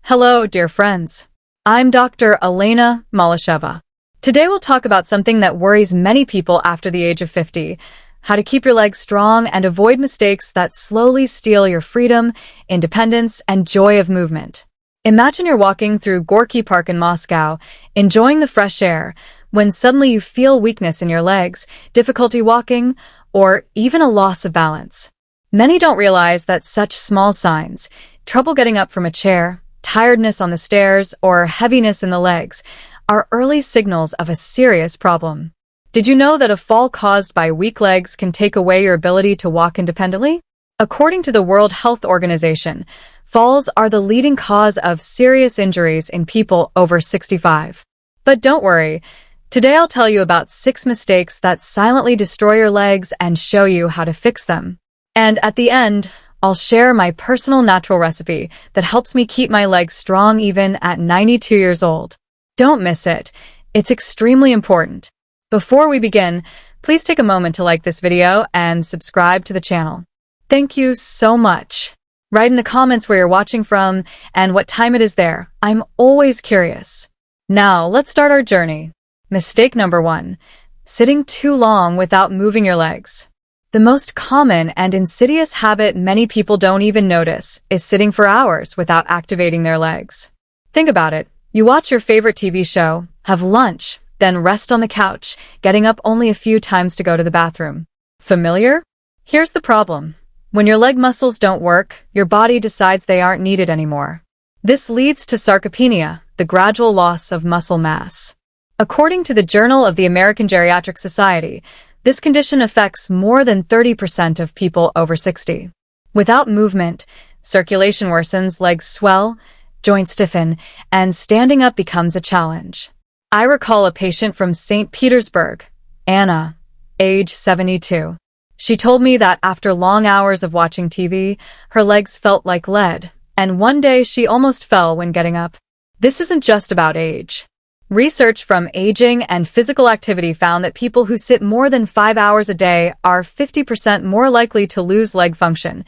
Hello, dear friends. I'm Dr. Elena Malysheva. Today we'll talk about something that worries many people after the age of 50, how to keep your legs strong and avoid mistakes that slowly steal your freedom, independence, and joy of movement. Imagine you're walking through Gorky Park in Moscow, enjoying the fresh air, when suddenly you feel weakness in your legs, difficulty walking, or even a loss of balance. Many don't realize that such small signs, trouble getting up from a chair, tiredness on the stairs, or heaviness in the legs, are early signals of a serious problem. Did you know that a fall caused by weak legs can take away your ability to walk independently? According to the World Health Organization, falls are the leading cause of serious injuries in people over 65. But don't worry. Today I'll tell you about 6 mistakes that silently destroy your legs and show you how to fix them. And at the end, I'll share my personal natural recipe that helps me keep my legs strong even at 92 years old. Don't miss it. It's extremely important. Before we begin, please take a moment to like this video and subscribe to the channel. Thank you so much. Write in the comments where you're watching from and what time it is there. I'm always curious. Now, let's start our journey. Mistake number 1. Sitting too long without moving your legs. The most common and insidious habit many people don't even notice is sitting for hours without activating their legs. Think about it. You watch your favorite TV show, have lunch, then rest on the couch, getting up only a few times to go to the bathroom. Familiar? Here's the problem. When your leg muscles don't work, your body decides they aren't needed anymore. This leads to sarcopenia, the gradual loss of muscle mass. According to the Journal of the American Geriatric Society, this condition affects more than 30% of people over 60. Without movement, circulation worsens, legs swell, joints stiffen, and standing up becomes a challenge. I recall a patient from St. Petersburg, Anna, age 72. She told me that after long hours of watching TV, her legs felt like lead, and one day she almost fell when getting up. This isn't just about age. Research from Aging and Physical Activity found that people who sit more than 5 hours a day are 50% more likely to lose leg function,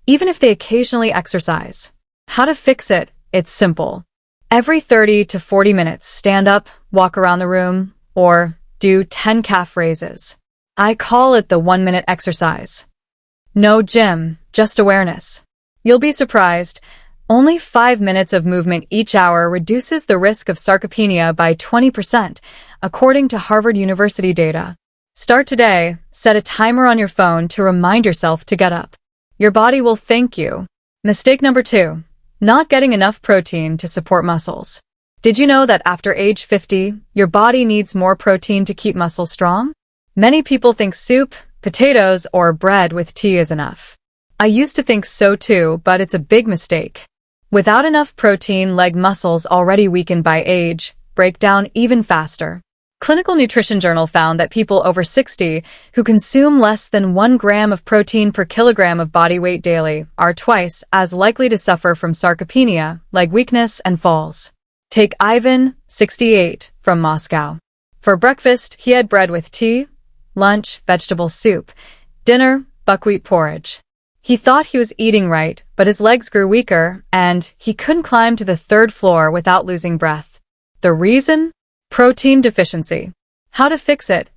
even if they occasionally exercise. How to fix it? It's simple. Every 30 to 40 minutes, stand up, walk around the room, or do 10 calf raises. I call it the 1-minute exercise. No gym, just awareness. You'll be surprised. Only 5 minutes of movement each hour reduces the risk of sarcopenia by 20%, according to Harvard University data. Start today. Set a timer on your phone to remind yourself to get up. Your body will thank you. Mistake number 2. Not getting enough protein to support muscles. Did you know that after age 50, your body needs more protein to keep muscles strong? Many people think soup, potatoes, or bread with tea is enough. I used to think so too, but it's a big mistake. Without enough protein, leg muscles already weakened by age break down even faster. Clinical Nutrition Journal found that people over 60 who consume less than 1 gram of protein per kilogram of body weight daily are twice as likely to suffer from sarcopenia, leg weakness, and falls. Take Ivan, 68, from Moscow. For breakfast, he had bread with tea, lunch, vegetable soup, dinner, buckwheat porridge. He thought he was eating right, but his legs grew weaker, and he couldn't climb to the 3rd floor without losing breath. The reason? Protein deficiency. How to fix it?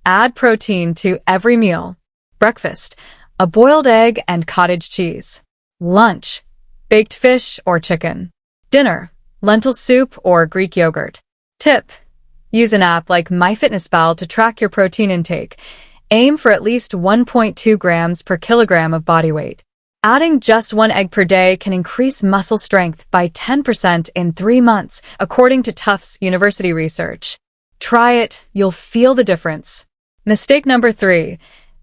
Add protein to every meal. Breakfast, a boiled egg and cottage cheese. Lunch, baked fish or chicken. Dinner, lentil soup or Greek yogurt. Tip: use an app like MyFitnessPal to track your protein intake. Aim for at least 1.2 grams per kilogram of body weight. Adding just 1 egg per day can increase muscle strength by 10% in 3 months, according to Tufts University research. Try it, you'll feel the difference. Mistake number 3.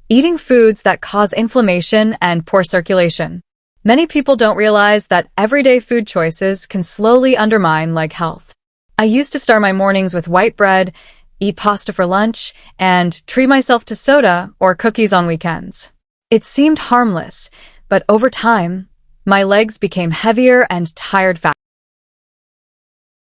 Eating foods that cause inflammation and poor circulation. Many people don't realize that everyday food choices can slowly undermine leg health. I used to start my mornings with white bread, eat pasta for lunch, and treat myself to soda or cookies on weekends. It seemed harmless, but over time, my legs became heavier and tired faster.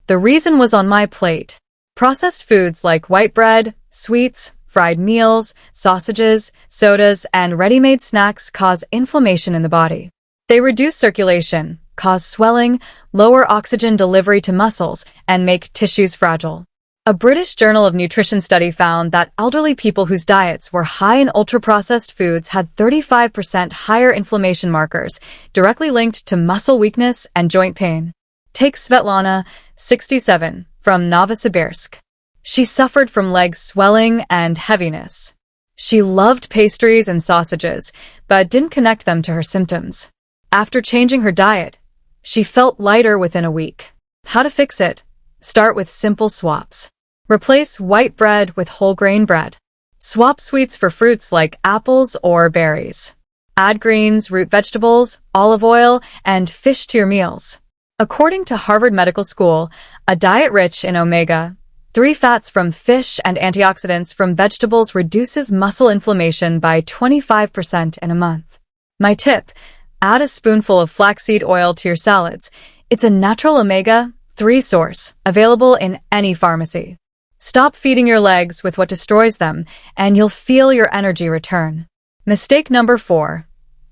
The reason was on my plate. Processed foods like white bread, sweets, fried meals, sausages, sodas, and ready-made snacks cause inflammation in the body. They reduce circulation, cause swelling, lower oxygen delivery to muscles, and make tissues fragile. A British Journal of Nutrition study found that elderly people whose diets were high in ultra-processed foods had 35% higher inflammation markers, directly linked to muscle weakness and joint pain. Take Svetlana, 67, from Novosibirsk. She suffered from leg swelling and heaviness. She loved pastries and sausages, but didn't connect them to her symptoms. After changing her diet, she felt lighter within a week. How to fix it? Start with simple swaps. Replace white bread with whole grain bread. Swap sweets for fruits like apples or berries. Add greens, root vegetables, olive oil, and fish to your meals. According to Harvard Medical School, a diet rich in omega-3 fats from fish and antioxidants from vegetables reduces muscle inflammation by 25% in a month. My tip: add a spoonful of flaxseed oil to your salads. It's a natural omega-3 source, available in any pharmacy. Stop feeding your legs with what destroys them, and you'll feel your energy return. Mistake number 4.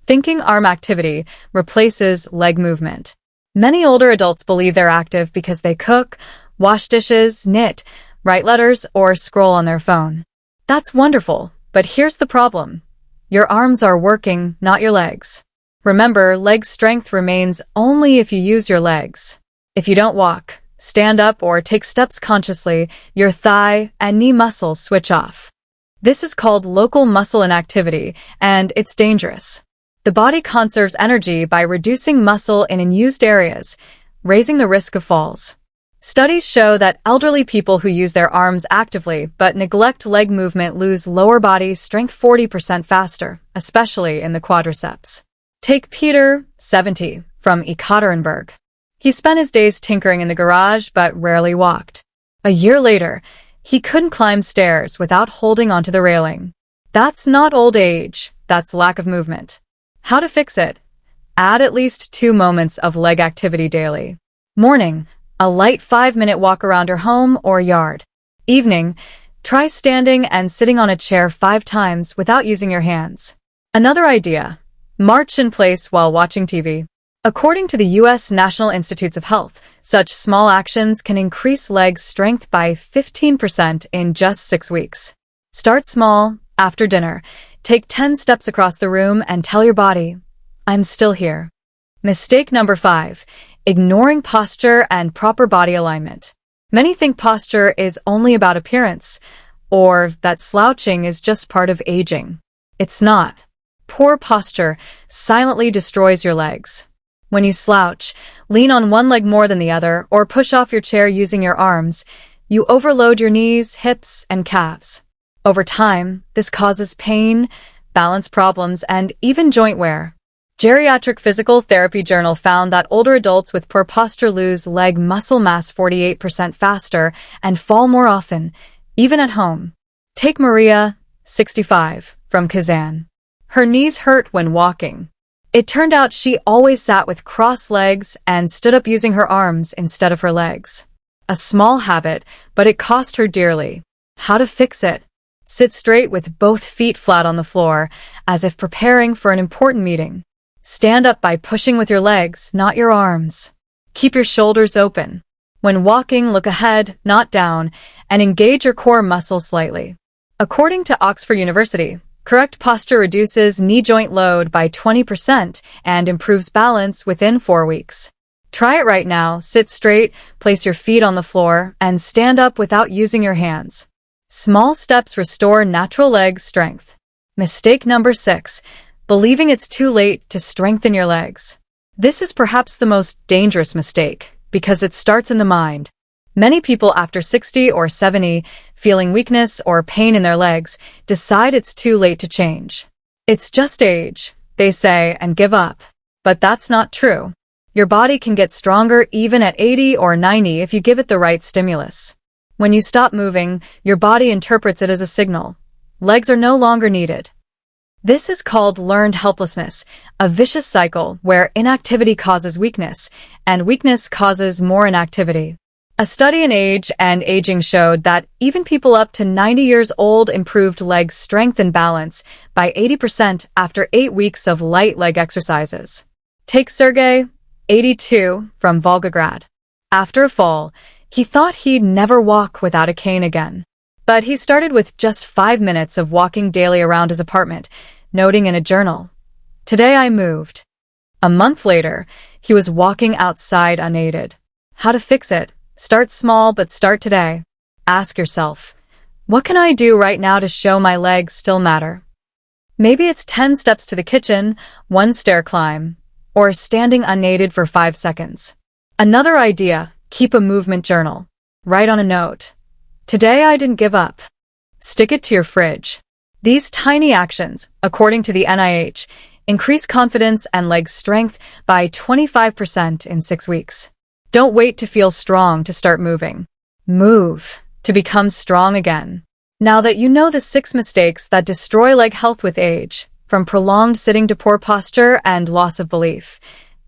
Thinking arm activity replaces leg movement. Many older adults believe they're active because they cook, wash dishes, knit, write letters, or scroll on their phone. That's wonderful, but here's the problem. Your arms are working, not your legs. Remember, leg strength remains only if you use your legs. If you don't walk, stand up, or take steps consciously, your thigh and knee muscles switch off. This is called local muscle inactivity, and it's dangerous. The body conserves energy by reducing muscle in unused areas, raising the risk of falls. Studies show that elderly people who use their arms actively but neglect leg movement lose lower body strength 40% faster, especially in the quadriceps. Take Peter, 70, from Ekaterinburg. He spent his days tinkering in the garage but rarely walked. A year later, he couldn't climb stairs without holding onto the railing. That's not old age, that's lack of movement. How to fix it? Add at least 2 moments of leg activity daily. Morning, a light 5-minute walk around your home or yard. Evening, try standing and sitting on a chair 5 times without using your hands. Another idea: march in place while watching TV. According to the U.S. National Institutes of Health, such small actions can increase leg strength by 15% in just 6 weeks. Start small. After dinner, take 10 steps across the room and tell your body, I'm still here. Mistake number 5. Ignoring posture and proper body alignment. Many think posture is only about appearance, or that slouching is just part of aging. It's not. Poor posture silently destroys your legs. When you slouch, lean on one leg more than the other, or push off your chair using your arms, you overload your knees, hips, and calves. Over time, this causes pain, balance problems, and even joint wear. Geriatric Physical Therapy Journal found that older adults with poor posture lose leg muscle mass 48% faster and fall more often, even at home. Take Maria, 65, from Kazan. Her knees hurt when walking. It turned out she always sat with crossed legs and stood up using her arms instead of her legs. A small habit, but it cost her dearly. How to fix it? Sit straight with both feet flat on the floor, as if preparing for an important meeting. Stand up by pushing with your legs, not your arms. Keep your shoulders open. When walking, look ahead, not down, and engage your core muscles slightly. According to Oxford University, correct posture reduces knee joint load by 20% and improves balance within 4 weeks. Try it right now. Sit straight, place your feet on the floor, and stand up without using your hands. Small steps restore natural leg strength. Mistake number 6. Believing it's too late to strengthen your legs. This is perhaps the most dangerous mistake, because it starts in the mind. Many people after 60 or 70, feeling weakness or pain in their legs, decide it's too late to change. It's just age, they say, and give up. But that's not true. Your body can get stronger even at 80 or 90 if you give it the right stimulus. When you stop moving, your body interprets it as a signal. Legs are no longer needed. This is called learned helplessness, a vicious cycle where inactivity causes weakness, and weakness causes more inactivity. A study in Age and Aging showed that even people up to 90 years old improved leg strength and balance by 80% after 8 weeks of light leg exercises. Take Sergey, 82, from Volgograd. After a fall, he thought he'd never walk without a cane again. But he started with just 5 minutes of walking daily around his apartment, noting in a journal, "Today I moved." A month later, he was walking outside unaided. How to fix it? Start small, but start today. Ask yourself, what can I do right now to show my legs still matter? Maybe it's 10 steps to the kitchen, 1 stair climb, or standing unaided for 5 seconds. Another idea, keep a movement journal. Write on a note, "Today I didn't give up." Stick it to your fridge. These tiny actions, according to the NIH, increase confidence and leg strength by 25% in 6 weeks. Don't wait to feel strong to start moving. Move to become strong again. Now that you know the 6 mistakes that destroy leg health with age, from prolonged sitting to poor posture and loss of belief,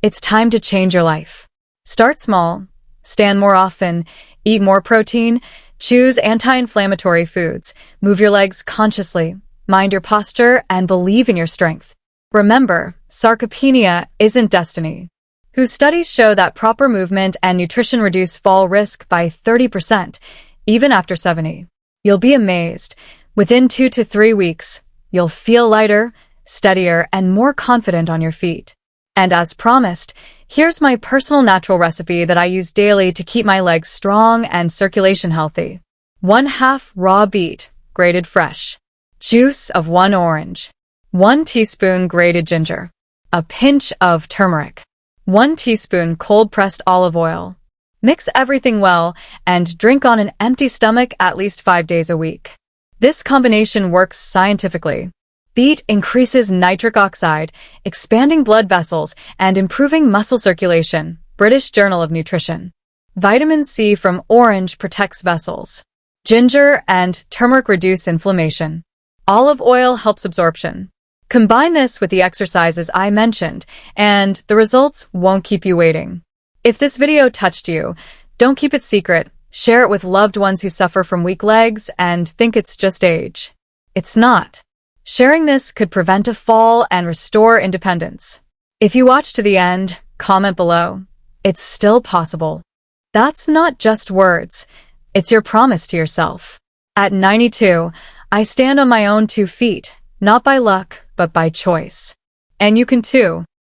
it's time to change your life. Start small, stand more often, eat more protein, choose anti-inflammatory foods, move your legs consciously, mind your posture, and believe in your strength. Remember, sarcopenia isn't destiny. Whose studies show that proper movement and nutrition reduce fall risk by 30%, even after 70. You'll be amazed. Within 2 to 3 weeks, you'll feel lighter, steadier, and more confident on your feet. And as promised, here's my personal natural recipe that I use daily to keep my legs strong and circulation healthy. 1/2 raw beet, grated fresh. Juice of 1 orange. 1 teaspoon grated ginger. A pinch of turmeric. 1 teaspoon cold-pressed olive oil. Mix everything well and drink on an empty stomach at least 5 days a week. This combination works scientifically. Beet increases nitric oxide, expanding blood vessels and improving muscle circulation. British Journal of Nutrition. Vitamin C from orange protects vessels. Ginger and turmeric reduce inflammation. Olive oil helps absorption. Combine this with the exercises I mentioned, and the results won't keep you waiting. If this video touched you, don't keep it secret. Share it with loved ones who suffer from weak legs and think it's just age. It's not. Sharing this could prevent a fall and restore independence. If you watch to the end, comment below. It's still possible. That's not just words. It's your promise to yourself. At 92, I stand on my own 2 feet, not by luck, but by choice. And you can too.